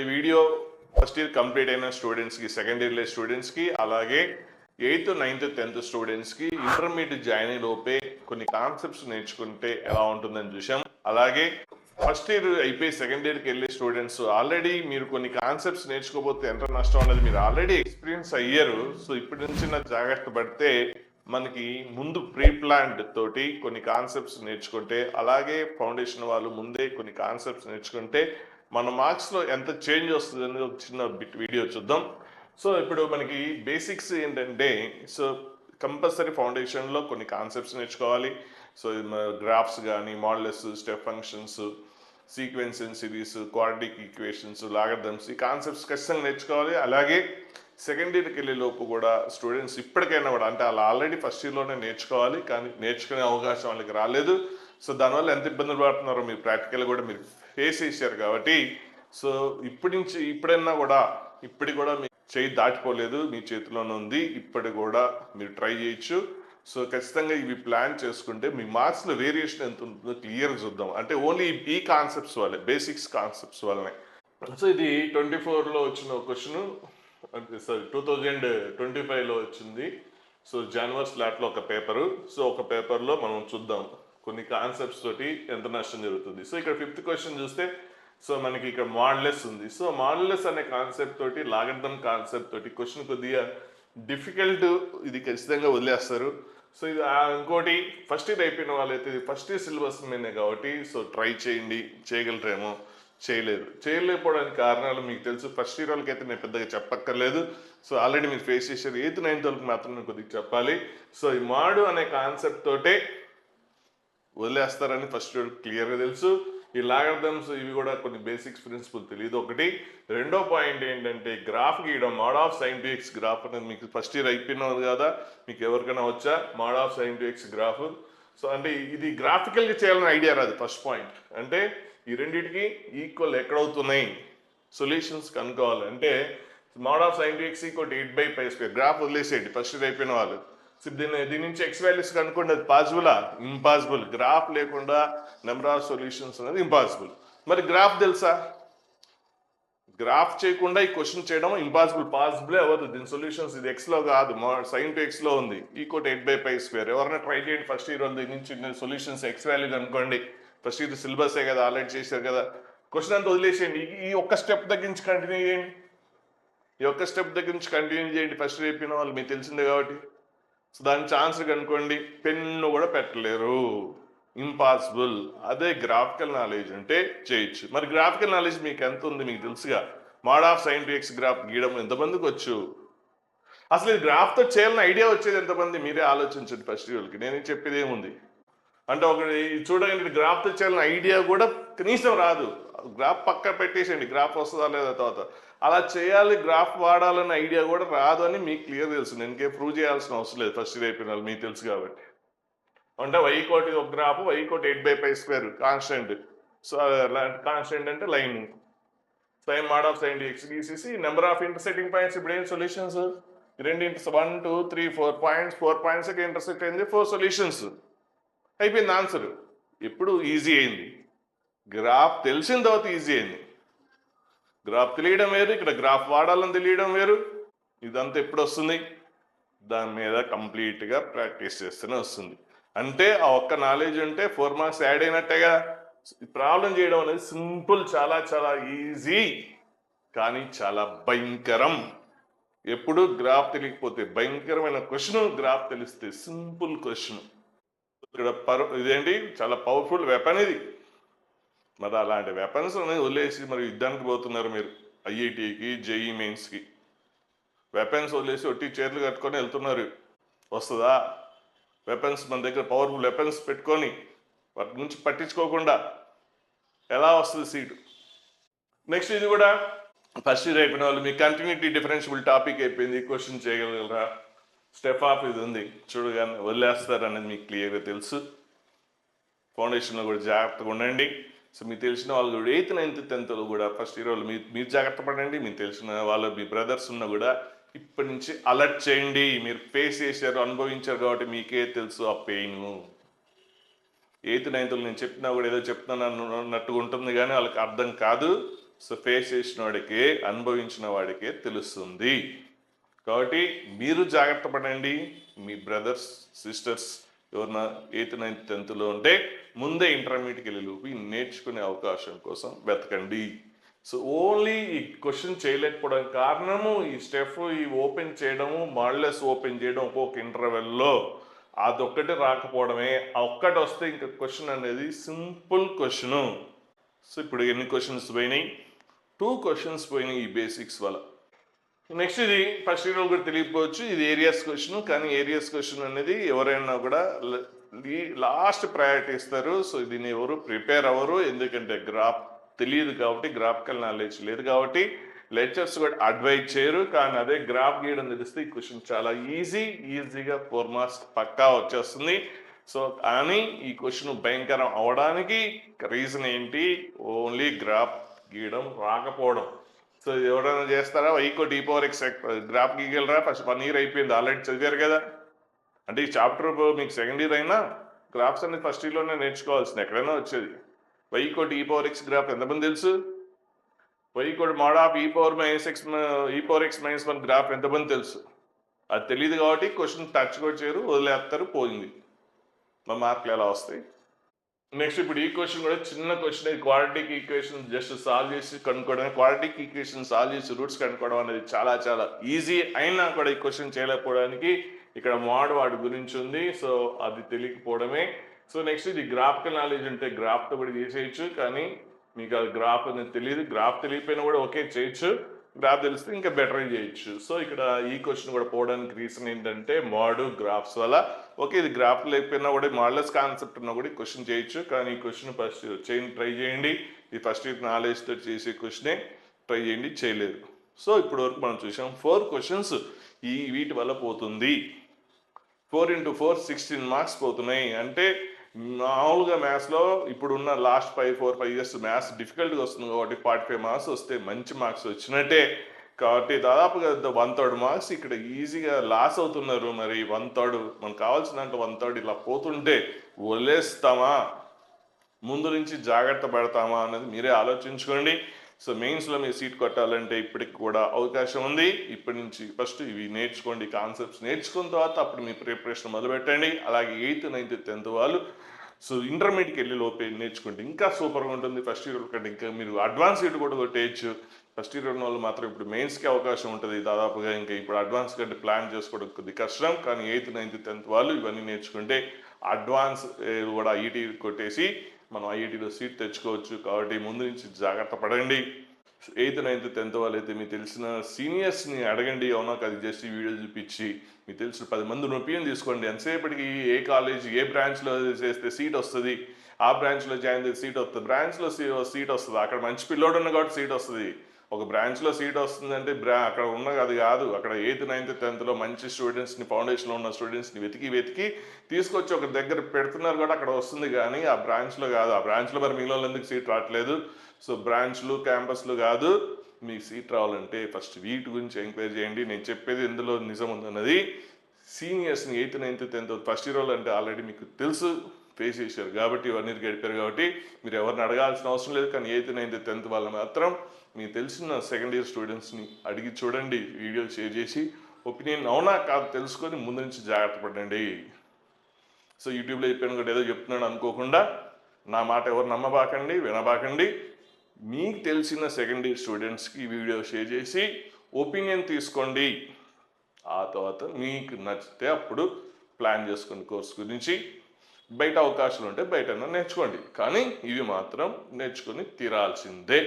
ఈ video first year complete అయిన స్టూడెంట్స్కి, సెకండ్ ఇయర్ స్టూడెంట్స్కి, అలాగే 8th, 9th, 10th స్టూడెంట్స్కి ఇంటర్మీడియట్ జాయిన్ అయ్యే లోపే కొన్ని కాన్సెప్ట్స్ నేర్చుకుంటే ఎలా ఉంటుందని చూసాం. అలాగే ఫస్ట్ ఇయర్ అయిపోయి సెకండ్ ఇయర్కి వెళ్ళే స్టూడెంట్స్ ఆల్రెడీ మీరు కొన్ని కాన్సెప్ట్స్ నేర్చుకోకపోతే ఎంత నష్టం అనేది మీరు ఆల్రెడీ ఎక్స్పీరియన్స్ అయ్యారు. సో ఇప్పటి నుంచి నా జాగ్రత్త పడితే మనకి ముందు ప్రీ ప్లాన్డ్ తోటి కొన్ని కాన్సెప్ట్స్ నేర్చుకుంటే, అలాగే ఫౌండేషన్ వాళ్ళు ముందే కొన్ని కాన్సెప్ట్స్ నేర్చుకుంటే మన మార్క్స్లో ఎంత చేంజ్ వస్తుంది అనేది ఒక చిన్న బిట్ వీడియో చూద్దాం. సో ఇప్పుడు మనకి బేసిక్స్ ఏంటంటే, సో కంపల్సరీ ఫౌండేషన్లో కొన్ని కాన్సెప్ట్స్ నేర్చుకోవాలి. సో గ్రాఫ్స్ కానీ, modulus, step functions, sequence and series, quadratic equations, logarithms, ఈ కాన్సెప్ట్స్ ఖచ్చితంగా నేర్చుకోవాలి. అలాగే సెకండ్ ఇయర్కి వెళ్ళే లోపు కూడా స్టూడెంట్స్ ఇప్పటికైనా కూడా, అంటే వాళ్ళు ఆల్రెడీ ఫస్ట్ ఇయర్లోనే నేర్చుకోవాలి, కానీ నేర్చుకునే అవకాశం వాళ్ళకి రాలేదు. సో దానివల్ల ఎంత ఇబ్బందులు పడుతున్నారో మీరు ప్రాక్టికల్ కూడా మీరు ఫేస్ చేశారు. కాబట్టి సో ఇప్పుడైనా కూడా ఇప్పటికి కూడా మీ చేయి దాటిపోలేదు, మీ చేతిలోనే ఉంది. ఇప్పటి కూడా మీరు ట్రై చేయొచ్చు. సో ఖచ్చితంగా ఇవి ప్లాన్ చేసుకుంటే మీ మార్క్స్లో వేరియేషన్ ఎంత ఉంటుందో క్లియర్గా చూద్దాం. అంటే ఓన్లీ ఈ కాన్సెప్ట్స్ వల్లే, బేసిక్స్ కాన్సెప్ట్స్ వల్లనే. సో ఇది 24లో వచ్చిన క్వశ్చన్, అంటే సారీ 2025లో వచ్చింది. సో జనవరి స్లాట్లో ఒక పేపరు. సో ఒక పేపర్లో మనం చూద్దాం కొన్ని కాన్సెప్ట్స్ తోటి ఎంత నష్టం జరుగుతుంది. సో ఇక్కడ 5th క్వశ్చన్ చూస్తే, సో మనకి ఇక్కడ మాడ్యులస్ ఉంది. సో మాడ్యులస్ అనే కాన్సెప్ట్ తోటి, లాగరిథం కాన్సెప్ట్ తోటి క్వశ్చన్ కొద్దిగా డిఫికల్ట్, ఇది ఖచ్చితంగా వదిలేస్తారు. సో ఇది ఇంకోటి ఫస్ట్ ఇయర్ అయిపోయిన వాళ్ళైతే ఇది ఫస్ట్ ఇయర్ సిలబస్ మీదే కాబట్టి సో ట్రై చేయండి, చేయగలరేమో. చేయలేకపోవడానికి కారణాలు మీకు తెలుసు. ఫస్ట్ ఇయర్ వాళ్ళకి అయితే నేను పెద్దగా చెప్పక్కర్లేదు. సో ఆల్రెడీ మీరు ఫేస్ చేశారు. 8th, 9th వాళ్ళకి మాత్రం నేను కొద్దిగా చెప్పాలి. సో ఈ మాడు అనే కాన్సెప్ట్ తోటే వదిలేస్తారని ఫస్ట్ ఇయర్ క్లియర్గా తెలుసు. ఈ లాగరిథమ్స్ ఇవి కూడా కొన్ని బేసిక్స్ ప్రిన్సిపల్ తెలియదు ఒకటి. రెండో పాయింట్ ఏంటంటే గ్రాఫ్ గీయడం, mod of sine two x graph అనేది మీకు ఫస్ట్ ఇయర్ అయిపోయినది కదా, మీకు ఎవరికైనా వచ్చా mod of sine two x graph. So అంటే ఇది గ్రాఫికల్గా చేయాలని ఐడియా రాదు ఫస్ట్ పాయింట్. అంటే ఈ రెండింటికి ఈక్వల్ ఎక్కడవుతున్నాయి సొల్యూషన్స్ కనుక్కోవాలి. అంటే mod of sine two x equal 8/π² graph వదిలేసేయండి ఫస్ట్ ఇయర్ అయిపోయిన వాళ్ళు. సో దీని నుంచి ఎక్స్ వాల్యూస్ కనుక్కోండి, అది పాసిబులా? ఇంపాసిబుల్. గ్రాఫ్ లేకుండా నెంబర్ ఆఫ్ సొల్యూషన్స్ అనేది ఇంపాసిబుల్. మరి గ్రాఫ్ తెలుసా? గ్రాఫ్ చేయకుండా ఈ క్వశ్చన్ చేయడం ఇంపాసిబుల్. పాసిబులే అవ్వదు. దీని సొల్యూషన్స్ ఇది ఎక్స్లో కాదు, సైన్ టు ఎక్స్లో ఉంది. ఈక్వల్ 8/π². ఎవరైనా ట్రై చేయండి ఫస్ట్ ఇయర్ దీని నుంచి సొల్యూషన్స్ ఎక్స్ వాల్యూ కనుక్కోండి. ఫస్ట్ ఇయర్ సిలబసే కదా, ఆల్రెడీ చేశారు కదా. క్వశ్చన్ అంతా వదిలేసేయండి. ఈ ఒక్క స్టెప్ దగ్గర నుంచి కంటిన్యూ చేయండి. ఫస్ట్ ఇయర్ అయిపోయిన వాళ్ళు మీకు తెలిసిందే కాబట్టి. సో దాని ఛాన్స్ కనుక్కోండి. పెన్ను కూడా పెట్టలేరు, ఇంపాసిబుల్. అదే గ్రాఫికల్ నాలెడ్జ్ అంటే చేయొచ్చు. మరి గ్రాఫికల్ నాలెడ్జ్ మీకు ఎంత ఉంది మీకు తెలుసుగా. Mod of sine two x graph గీయడం ఎంతమందికి వచ్చు? అసలు ఇది గ్రాఫ్తో చేయాలని ఐడియా వచ్చేది ఎంతమంది? మీరే ఆలోచించండి. ఫస్ట్ ఇయర్కి నేను చెప్పేది ఏముంది అంటే, ఒకటి చూడండి, గ్రాఫ్తో చేయాలని ఐడియా కూడా కనీసం రాదు. గ్రాఫ్ పక్క పెట్టేసేయండి, గ్రాఫ్ వస్తుందా లేదా తర్వాత. అలా చేయాలి, గ్రాఫ్ వాడాలన్న ఐడియా కూడా రాదు అని మీకు క్లియర్ తెలుసు. నేను ఇంకే ప్రూవ్ చేయాల్సిన అవసరం లేదు. ఫస్ట్ ఇయర్ అయిపోయిన వాళ్ళు మీకు తెలుసు కాబట్టి. అంటే y కోటి ఒక గ్రాఫ్, y కోటి 8/π² కాన్స్టెంట్. సో కాన్స్టెంట్ అంటే line. Sine mod of sine x గీసేసి నెంబర్ ఆఫ్ ఇంటర్సెక్టింగ్ పాయింట్స్. ఇప్పుడు ఏం సొల్యూషన్స్? 2 1 2 3 4 పాయింట్స్, 4 పాయింట్స్కి ఇంటర్సెక్ట్ అయింది, 4 సొల్యూషన్స్. అయిపోయింది ఆన్సర్. ఎప్పుడు ఈజీ అయింది. గ్రాఫ్ తెలిసిన తర్వాత ఈజీ అయింది. గ్రాఫ్ తెలియడం వేరు, ఇక్కడ గ్రాఫ్ వాడాలని తెలియడం వేరు. ఇదంతా ఎప్పుడు వస్తుంది? దాని మీద కంప్లీట్గా ప్రాక్టీస్ చేస్తేనే వస్తుంది. అంటే ఆ ఒక్క నాలెడ్జ్ ఉంటే 4 మార్క్స్ యాడ్ అయినట్టేగా. ప్రాబ్లం చేయడం అనేది సింపుల్, చాలా చాలా ఈజీ, కానీ చాలా భయంకరం. ఎప్పుడు గ్రాఫ్ తెలియకపోతే భయంకరమైన క్వశ్చన్, గ్రాఫ్ తెలిస్తే సింపుల్ క్వశ్చన్. ఇక్కడ ఇదేంటి, చాలా పవర్ఫుల్ వెపన్ ఇది. మరి అలాంటి వెపన్స్ అనేది వదిలేసి మరి యుద్ధానికి పోతున్నారు మీరు. ఐఐటికి, జేఈ మెయిన్స్కి వెపన్స్ వదిలేసి ఒట్టి చేతులు కట్టుకొని వెళ్తున్నారు. వస్తుందా? వెపన్స్ మన దగ్గర పవర్ఫుల్ వెపన్స్ పెట్టుకొని వాటి గురించి పట్టించుకోకుండా ఎలా వస్తుంది సీటు? నెక్స్ట్ ఇది కూడా ఫస్ట్ ఇయర్ అయిపోయిన వాళ్ళు మీ కంటిన్యూటీ డిఫరెన్షియబుల్ టాపిక్ అయిపోయింది. క్వశ్చన్ చేయగలరా? స్టెప్ ఆఫ్ ఇది ఉంది, చూడగానే వదిలేస్తారు అనేది మీకు క్లియర్గా తెలుసు. ఫౌండేషన్లో కూడా జాగ్రత్తగా ఉండండి. సో మీకు తెలిసిన వాళ్ళు 8th, 9th, 10th కూడా ఫస్ట్ ఇయర్ వాళ్ళు మీరు జాగ్రత్త పడండి. మీకు తెలిసిన వాళ్ళు మీ బ్రదర్స్ ఉన్నా కూడా ఇప్పటి నుంచి అలర్ట్ చేయండి. మీరు ఫేస్ చేశారు, అనుభవించారు కాబట్టి మీకే తెలుసు ఆ పెయిన్. 8th, 9th నేను చెప్పినా కూడా ఏదో చెప్తున్నాను అన్నట్టుగా ఉంటుంది, కానీ వాళ్ళకి అర్థం కాదు. సో ఫేస్ చేసిన వాడికే, అనుభవించిన వాడికే తెలుస్తుంది. కాబట్టి మీరు జాగ్రత్త పడండి. మీ బ్రదర్స్ సిస్టర్స్ ఎవరన్నా 8th 9th 10thలో ఉంటే ముందే ఇంటర్మీడియట్కి వెళ్ళి లోపు నేర్చుకునే అవకాశం కోసం వెతకండి. సో ఓన్లీ ఈ క్వశ్చన్ చేయలేకపోవడానికి కారణము ఈ స్టెప్ ఈ ఓపెన్ చేయడము, మాడ్యులస్ ఓపెన్ చేయడం ఒక్కొక్క ఇంటర్వెల్లో అదొక్కటి రాకపోవడమే. ఆ ఒక్కటి వస్తే ఇంకా క్వశ్చన్ అనేది సింపుల్ క్వశ్చను. సో ఇప్పుడు ఎన్ని క్వశ్చన్స్ పోయినాయి? 2 క్వశ్చన్స్ పోయినాయి ఈ బేసిక్స్ వల్ల. నెక్స్ట్ ఇది ఫస్ట్ ఇయర్ కూడా తెలియకపోవచ్చు, ఇది ఏరియాస్ క్వశ్చన్. కానీ ఏరియాస్ క్వశ్చన్ అనేది ఎవరైనా కూడా లాస్ట్ ప్రయారిటీ ఇస్తారు. సో దీన్ని ఎవరు ప్రిపేర్ అవ్వరు, ఎందుకంటే గ్రాఫ్ తెలియదు కాబట్టి, గ్రాఫికల్ నాలెడ్జ్ లేదు కాబట్టి లెక్చర్స్ కూడా అడ్వైజ్ చేయరు. కానీ అదే గ్రాఫ్ గీయడం తెలిస్తే ఈ క్వశ్చన్ చాలా ఈజీగా 4 మార్క్స్ పక్కా వచ్చేస్తుంది. సో కానీ ఈ క్వశ్చన్ భయంకరం అవడానికి రీజన్ ఏంటి? ఓన్లీ గ్రాఫ్ గీయడం రాకపోవడం. సో ఎవరైనా చేస్తారా? y=e⁻x గ్రాఫ్ గీయగలరా? ఫస్ట్ 1 ఇయర్ అయిపోయింది, ఆల్రెడీ చదివారు కదా. అంటే ఈ చాప్టర్ మీకు సెకండ్ ఇయర్ అయినా గ్రాఫ్స్ అనేది ఫస్ట్ ఇయర్లోనే నేర్చుకోవాల్సింది, ఎక్కడైనా వచ్చేది. y=e⁻x గ్రాఫ్ ఎంతమంది తెలుసు? y=mod of e⁻x-1 గ్రాఫ్ ఎంతమంది తెలుసు? అది తెలియదు కాబట్టి క్వశ్చన్ టచ్ కూడా చేయరు, వదిలేస్తారు, పోయింది. మా మార్కులు ఎలా వస్తాయి? నెక్స్ట్ ఇప్పుడు ఈ క్వశ్చన్ కూడా చిన్న question. Quadratic equation just solve చేసి కనుక్కోవడం. క్వాడ్రాటిక్ ఈక్వేషన్ సాల్వ్ చేసి రూట్స్ కనుక్కోవడం అనేది చాలా ఈజీ. అయినా కూడా ఈ క్వశ్చన్ చేయలేకపోవడానికి ఇక్కడ మోడ్ వాడి గురించి ఉంది. సో అది తెలియకపోవడమే. సో నెక్స్ట్ ఇది గ్రాఫికల్ నాలెడ్జ్ ఉంటే గ్రాఫ్తో కూడా చేసేయచ్చు, కానీ మీకు అది గ్రాఫ్ అనేది తెలియదు. గ్రాఫ్ తెలియకపోయినా కూడా ఓకే చేయొచ్చు, గ్రాఫ్ తెలిస్తే ఇంకా బెటర్ చేయొచ్చు. సో ఇక్కడ ఈ క్వశ్చన్ కూడా పోవడానికి రీజన్ ఏంటంటే మోడ్ గ్రాఫ్స్ వల్ల. ఓకే ఇది గ్రాఫ్ లేకపోయినా కూడా మాడ్యులస్ కాన్సెప్ట్ ఉన్నా కూడా క్వశ్చన్ చేయొచ్చు, కానీ ఈ క్వశ్చన్ ఫస్ట్ ట్రై చేయండి. ఈ ఫస్ట్ ఇయర్ నాలెడ్జ్తో చేసే క్వశ్చనే ట్రై చేయండి, చేయలేరు. సో ఇప్పటి వరకు మనం చూసాం 4 క్వశ్చన్స్ వీటి వల్ల పోతుంది. 4 × 4 16 మార్క్స్ పోతున్నాయి. అంటే మామూలుగా మ్యాథ్స్లో ఇప్పుడున్న లాస్ట్ 4-5 ఇయర్స్ మ్యాథ్స్ డిఫికల్ట్గా వస్తుంది కాబట్టి 45 మార్క్స్ వస్తే మంచి మార్క్స్ వచ్చినట్టే. కాబట్టి దాదాపుగా 1/3 మార్క్స్ ఇక్కడ ఈజీగా లాస్ అవుతున్నారు. మరి 1/3 మనకు కావాల్సిన దాంట్లో 1/3 ఇలా పోతుంటే వదిలేస్తామా, ముందు నుంచి జాగ్రత్త పడతామా అనేది మీరే ఆలోచించుకోండి. సో మెయిన్స్లో మీరు సీట్ కొట్టాలంటే ఇప్పటికి కూడా అవకాశం ఉంది. ఇప్పటి నుంచి ఫస్ట్ ఇవి నేర్చుకోండి, కాన్సెప్ట్స్ నేర్చుకున్న తర్వాత అప్పుడు మీ ప్రిపరేషన్ మొదలుపెట్టండి. అలాగే 8th 9th 10th వాళ్ళు సో ఇంటర్మీడియట్కి వెళ్ళి లోపే నేర్చుకుంటే ఇంకా సూపర్గా ఉంటుంది. ఫస్ట్ ఇయర్ కంటే ఇంకా మీరు అడ్వాన్స్ సీట్ కూడా కొట్టేయచ్చు. ఫస్ట్ ఇయర్ ఉన్న వాళ్ళు మాత్రం ఇప్పుడు మెయిన్స్కి అవకాశం ఉంటుంది దాదాపుగా. ఇంకా ఇప్పుడు అడ్వాన్స్ కంటే ప్లాన్ చేసుకోవడం కొద్ది కష్టం, కానీ 8th 9th 10th వాళ్ళు ఇవన్నీ నేర్చుకుంటే అడ్వాన్స్ కూడా ఐఐటి కొట్టేసి మనం ఐఐటిలో సీట్ తెచ్చుకోవచ్చు. కాబట్టి ముందు నుంచి జాగ్రత్త పడండి. 8th 9th 10th వాళ్ళైతే మీకు తెలిసిన సీనియర్స్ని అడగండి, అవునా అది జస్ట్ వీడియో చూపించి మీకు తెలిసిన 10 మంది ఒపీనియన్ తీసుకోండి. ఎంతసేపటికి ఏ కాలేజ్ ఏ బ్రాంచ్లో చేస్తే సీట్ వస్తుంది, ఆ బ్రాంచ్లో జాయిన్ చేస్తే సీట్ వస్తుంది, బ్రాంచ్లో సీట్ వస్తుంది, అక్కడ మంచి పిల్లోడు ఉన్న కాబట్టి సీట్ వస్తుంది. ఒక బ్రాంచ్లో సీట్ వస్తుందంటే అక్కడ ఉన్న అది కాదు, అక్కడ 8th 9th 10thలో మంచి స్టూడెంట్స్ని, ఫౌండేషన్లో ఉన్న స్టూడెంట్స్ని వెతికి తీసుకొచ్చి ఒక దగ్గర పెడుతున్నారు కూడా అక్కడ వస్తుంది, కానీ ఆ బ్రాంచ్లో కాదు. ఆ బ్రాంచ్లో మరి మిగిలిన ఎందుకు సీట్ రావట్లేదు? సో బ్రాంచ్లు క్యాంపస్లు కాదు, మీకు సీట్ రావాలంటే ఫస్ట్ వీటి గురించి ఎంక్వైరీ చేయండి. నేను చెప్పేది ఎందులో నిజం ఉందన్నది సీనియర్స్ని 8th 9th 10th first year వాళ్ళు అంటే ఆల్రెడీ మీకు తెలుసు, ఫేస్ చేశారు కాబట్టి, ఇవన్నీ గడిపారు కాబట్టి మీరు ఎవరిని అడగాల్సిన అవసరం లేదు. కానీ 8th 9th 10th వాళ్ళు మాత్రం మీకు తెలిసిన సెకండ్ ఇయర్ స్టూడెంట్స్ని అడిగి చూడండి, వీడియోలు షేర్ చేసి ఒపీనియన్ అవునా కాదు తెలుసుకొని ముందు నుంచి జాగ్రత్త పడండి. సో యూట్యూబ్లో చెప్పాను కూడా ఏదో చెప్తున్నాడు అనుకోకుండా నా మాట ఎవరు నమ్మబాకండి, వినబాకండి. మీకు తెలిసిన సెకండ్ ఇయర్ స్టూడెంట్స్కి వీడియో షేర్ చేసి ఒపీనియన్ తీసుకోండి. ఆ తర్వాత మీకు నచ్చితే అప్పుడు ప్లాన్ చేసుకోండి కోర్స్ గురించి. బయట అవకాశాలు ఉంటే బయట నేర్చుకోండి, కానీ ఇవి మాత్రం నేర్చుకొని తీరాల్సిందే.